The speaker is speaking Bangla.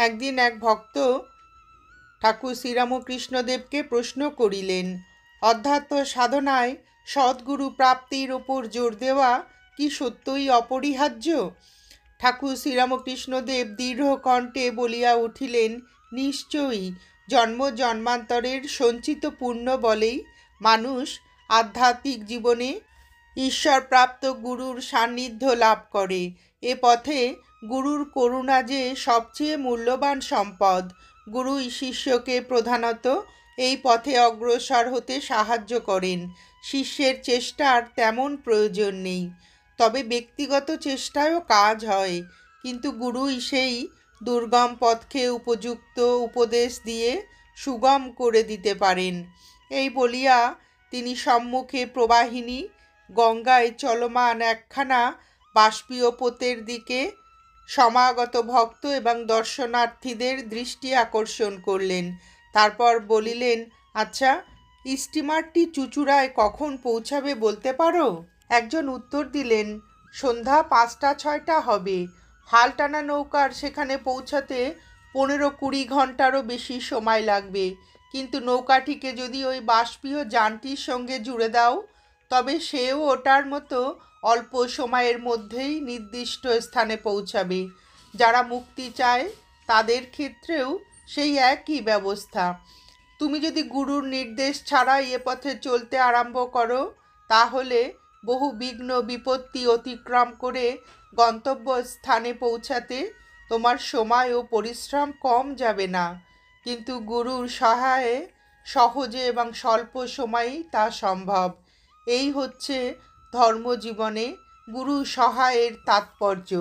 একদিন এক ভক্ত ঠাকুর শ্রীরামকৃষ্ণদেবকে প্রশ্ন করিলেন, অধ্যাত্ম সাধনায় সদ্গুরু প্রাপ্তির ওপর জোর দেওয়া কি সত্যই অপরিহার্য? ঠাকুর শ্রীরামকৃষ্ণদেব দৃঢ় কণ্ঠে বলিয়া উঠিলেন, নিশ্চয়ই। জন্ম জন্মান্তরের সঞ্চিত পুণ্য বলেই মানুষ আধ্যাত্মিক জীবনে ঈশ্বরপ্রাপ্ত গুরুর সান্নিধ্য লাভ করে। এ পথে গুরুর করুণা যে সবচেয়ে মূল্যবান সম্পদ। গুরুই শিষ্যকে প্রধানত এই পথে অগ্রসর হতে সাহায্য করেন। শিষ্যের চেষ্টার তেমন প্রয়োজন নেই, তবে ব্যক্তিগত চেষ্টায়ও কাজ হয়, কিন্তু গুরুই সেই দুর্গম পথকে উপযুক্ত উপদেশ দিয়ে সুগম করে দিতে পারেন। এই বলিয়া তিনি সম্মুখে প্রবাহিনী গঙ্গায় চলমান একখানা বাষ্পীয় পোতের দিকে সমাগত ভক্ত এবং দর্শনার্থীদের দৃষ্টি আকর্ষণ করলেন। তারপর বলিলেন, আচ্ছা, স্টিমারটি চুঁচুড়ায় কখন পৌঁছাবে বলতে পারো? একজন উত্তর দিলেন, সন্ধ্যা 5টা-6টা হবে। হাল টানা নৌকার সেখানে পৌঁছাতে 15-20 ঘন্টারও বেশি সময় লাগবে, কিন্তু নৌকাটিকে যদি ওই বাষ্পীয় যানটির সঙ্গে জুড়ে দাও, তবে সেও ওটার মতো অল্প সময়ের মধ্যেই নির্দিষ্ট স্থানে পৌঁছাবে। যারা মুক্তি চায় তাদের ক্ষেত্রেও সেই একই ব্যবস্থা। তুমি যদি গুরুর নির্দেশ ছাড়াই এ পথে চলতে আরম্ভ করো, তাহলে বহু বিঘ্ন বিপত্তি অতিক্রম করে গন্তব্য স্থানে পৌঁছাতে তোমার সময় ও পরিশ্রম কম যাবে না। কিন্তু গুরুর সহায়ে সহজে এবং স্বল্প সময়েই তা সম্ভব। এই হচ্ছে ধর্মজীবনে গুরু সহায়ের তাৎপর্য।